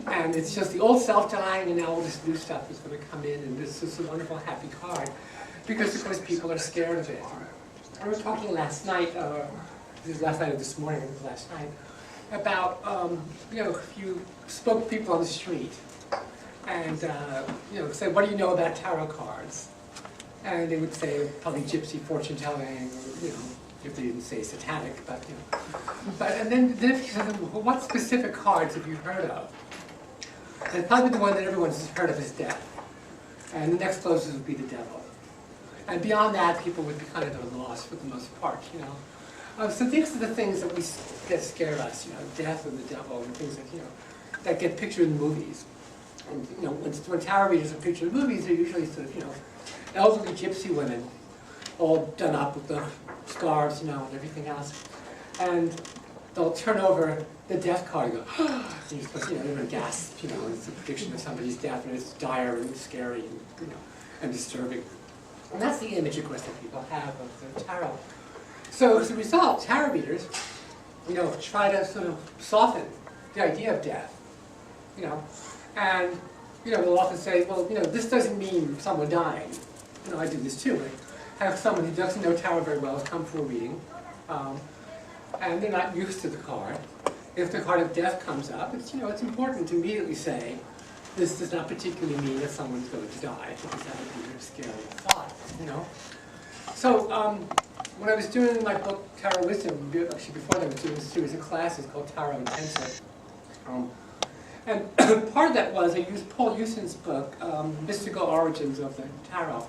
And it's just the old self dying, and now all this new stuff is going to come in, and this is a wonderful, happy card. Because, of course, people are scared of it. I was talking last night, this is last night or this morning, I think it was last night, about, if you spoke to people on the street, and, say, what do you know about tarot cards? And they would say, probably gypsy fortune telling, or, if they didn't say satanic, but, and then if you said, well, what specific cards have you heard of? And probably the one that everyone's heard of is death. And the next closest would be the devil. And beyond that, people would be kind of at a loss for the most part, So these are the things that scare us, death and the devil, and things that get pictured in movies. And, when tarot readers are pictured in movies, they're usually sort of, elderly gypsy women, all done up with the scarves, and everything else. And they'll turn over the death card and go, and everyone gasps, it's a prediction of somebody's death, and it's dire and scary and, and disturbing. And that's the image, of course, that people have of the tarot. So as a result, tarot readers, try to sort of soften the idea of death, and, they'll often say, well, this doesn't mean someone dying. I do this too. I have someone who doesn't know tarot very well has come for a reading, and they're not used to the card. If the card of death comes up, it's important to immediately say, this does not particularly mean that someone's going to die, because that would be a scary thought, So when I was doing my book Tarot Wisdom, actually before that I was doing a series of classes called Tarot Intensive. And part of that was I used Paul Uson's book, Mystical Origins of the Tarot,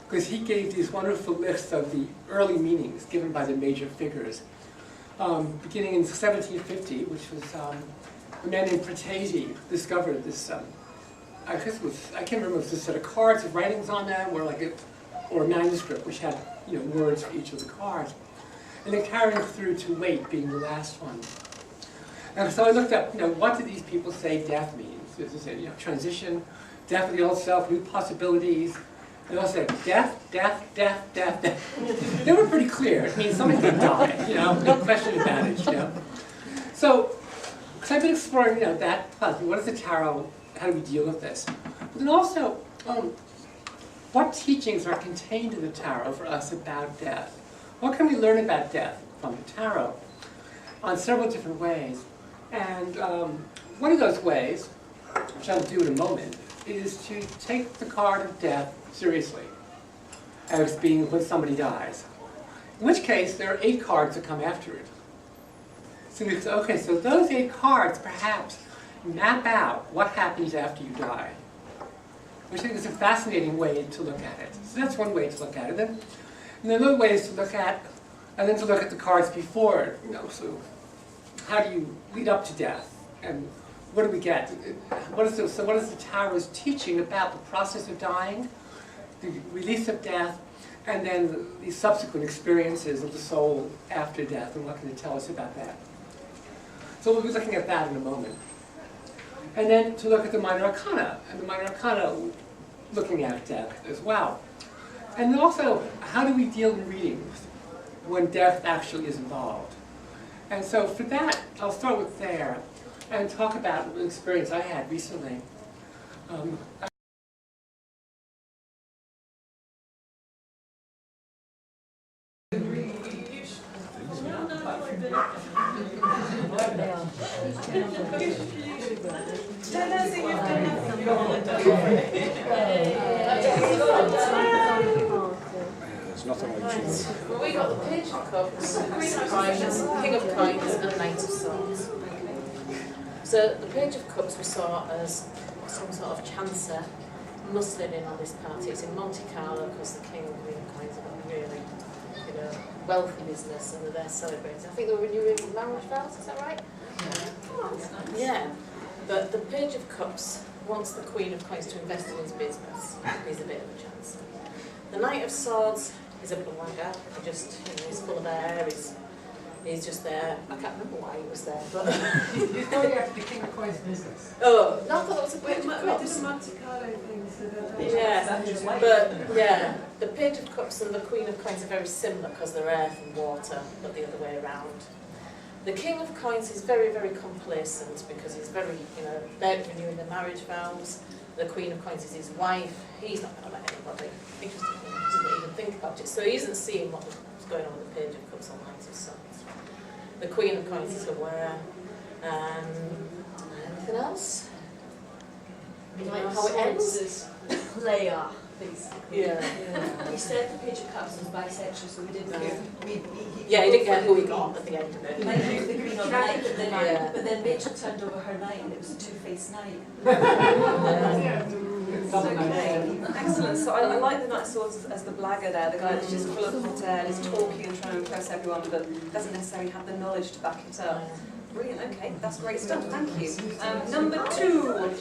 because he gave these wonderful lists of the early meanings given by the major figures. Beginning in 1750, which was a man named Pratesi discovered this, I can't remember if it was a set of cards with writings on them, or a manuscript which had words for each of the cards. And then carrying through to Wait being the last one. And so I looked up, what do these people say death means? This is transition, death of the old self, new possibilities. They all said death, death, death, death, death. They were pretty clear. It means somebody's going to die, no question about it, So, because I've been exploring, that, what is the tarot, how do we deal with this? But then also, what teachings are contained in the tarot for us about death? What can we learn about death from the tarot? On several different ways. And one of those ways, which I'll do in a moment, is to take the card of death seriously, as being when somebody dies. In which case, there are 8 cards that come after it. So we say, okay, so those 8 cards perhaps map out what happens after you die, which I think is a fascinating way to look at it. So that's one way to look at it. And another way is to look at, and then to look at the cards before it. So how do you lead up to death, and what do we get? What is the tarot's teaching about the process of dying, the release of death, and then the subsequent experiences of the soul after death, and what can it tell us about that? So we'll be looking at that in a moment. And then to look at the minor arcana, and the minor arcana looking at death as well. And then also, how do we deal in readings when death actually is involved? And so for that, I'll start with there and talk about an experience I had recently. Well, we got the Page of Cups, Queen of Coins, King of Coins, and Knight of Swords. So the Page of Cups we saw as some sort of chancer mustering in on this party. It's in Monte Carlo because the King and Queen of Coins have got really, wealthy business and they're there celebrating. I think they were renewing marriage vows, is that right? Yeah. But the Page of Cups wants the Queen of Coins to invest in his business. He's a bit of a chancer. The Knight of Swords is a blagger. He's full of air. He's just there. I can't remember why he was there, but He's going after the King of Coins business. Oh, no, I thought that was a Page of Cups. The Monte Carlo thing, so Yeah, but yeah, the Page of Cups and the Queen of Coins are very similar because they're earth and water, but the other way around. The King of Coins is very, very complacent because he's very, about renewing the marriage vows. The Queen of Coins is his wife. He's not going to let anybody. He just doesn't even think about it. So he isn't seeing what's going on with the Page of Cups or Knight of Swords. The Queen of Coins is aware. Anything else? You know how it ends? Player, basically. Yeah. We said the Page of Cups was bisexual, so we didn't know. He didn't get who he got at the end of it. Like the Queen of Knight, Yeah. but then Rachel turned over her knight and it was a two-faced knight. Excellent. So I like the Knight of Swords as the blagger there, the guy that's just full of hot air, is talking and trying to impress everyone, but doesn't necessarily have the knowledge to back it up. Brilliant. Okay, that's great stuff. Thank you. Number 2.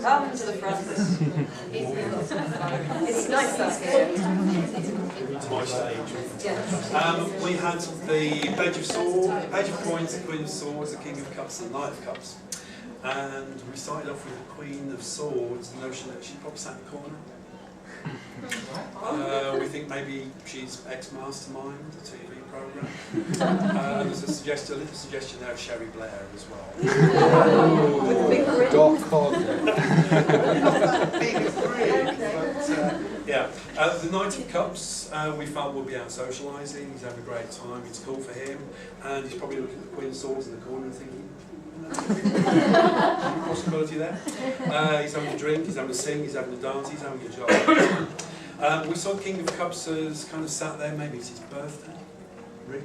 Come to the front. It's nice up here. It's my stage. Yeah. We had the Page of Swords, Page of Coins, the Queen of Swords, the King of Cups, and the Knight of Cups. And we started off with the Queen of Swords, the notion that she probably sat in the corner. We think maybe she's ex-Mastermind, the TV programme. There's a little suggestion there of Sherry Blair as well. With a big grin. The Knight of Cups we felt would be out socialising. He's having a great time. It's cool for him, and he's probably looking at the Queen of Swords in the corner and thinking, possibility there. He's having a drink, he's having a sing, he's having a dance, he's having a job. We saw the King of Cups as kind of sat there, maybe it's his birthday, rich,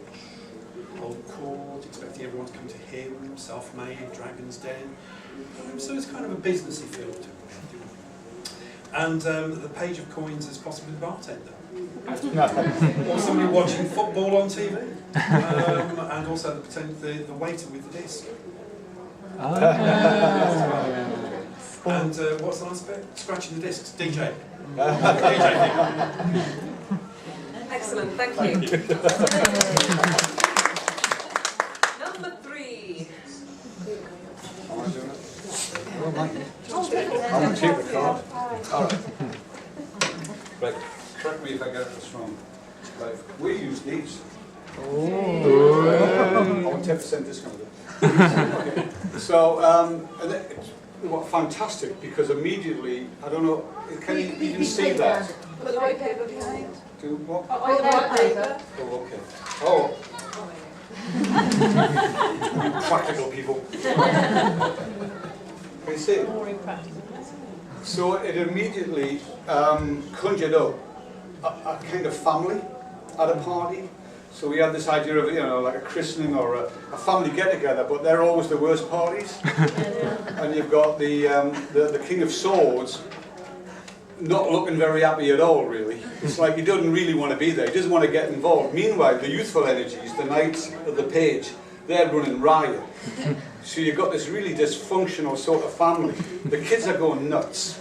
old court, expecting everyone to come to him, self-made, Dragon's Den. So it's kind of a businessy feel to it. And the Page of Coins is possibly the bartender. Or somebody watching football on TV. And also the waiter with the disc. And what's the last bit? Scratching the discs. DJ. DJ. Excellent, thank you. Number 3. Am I doing it? I'm going to take the card. Alright. Right, correct me if I get this wrong. Right, we use these. Oh, 10% discount. Okay. So, what fantastic, because immediately, I don't know, can you even see that? Put the white paper behind. Do what? Oh, white paper. Oh, okay. Oh. You practical people. Can you see? So it immediately conjured up a kind of family at a party. So we had this idea of, like a christening or a family get-together, but they're always the worst parties. And you've got the King of Swords not looking very happy at all, really. It's like he doesn't really want to be there. He doesn't want to get involved. Meanwhile, the youthful energies, the Knights of the Page, they're running riot. So you've got this really dysfunctional sort of family. The kids are going nuts,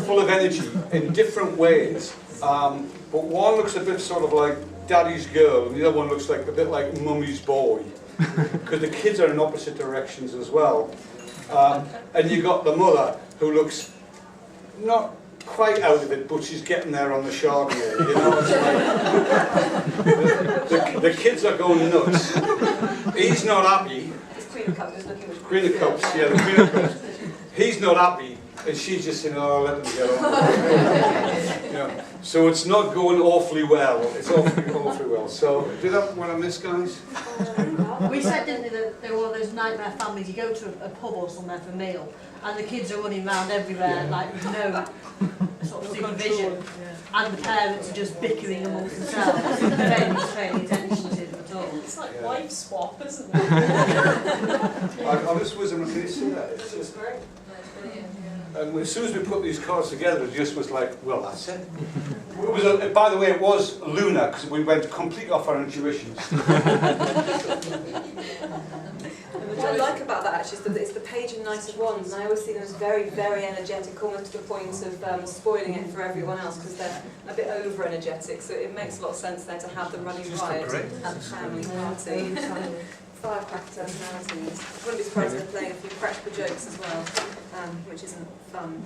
full of energy in different ways. But one looks a bit sort of like daddy's girl, and the other one looks like a bit like mummy's boy, because the kids are in opposite directions as well. And you've got the mother who looks not quite out of it, but she's getting there on the Chardonnay, you know. It's like the kids are going nuts. He's not happy. Queen of Cups is looking at Queen of Cups, yeah, the Queen of Cups. He's not happy, and she's just saying, "Oh, let them get on." You know, so it's not going awfully well. It's awfully well. So, did I want to miss, guys? We said, didn't we, that there were all those nightmare families. You go to a pub or somewhere for a meal, and the kids are running around everywhere, like with no sort of supervision, and the parents are just bickering amongst themselves, paying attention to them at all. It's like wife swap, isn't it? I just was in the see that. It's just great. And as soon as we put these cards together, it just was like, well, that's it. It was by the way, it was lunar, because we went completely off our intuitions. What I like about that actually is that it's the Page and Knight of Wands, and I always see them as very, very energetic, almost to the point of spoiling it for everyone else, because they're a bit over-energetic, so it makes a lot of sense there to have them running riot at the family party. Firecracker personalities. I wouldn't be surprised if they're playing a few practical jokes as well, which isn't fun.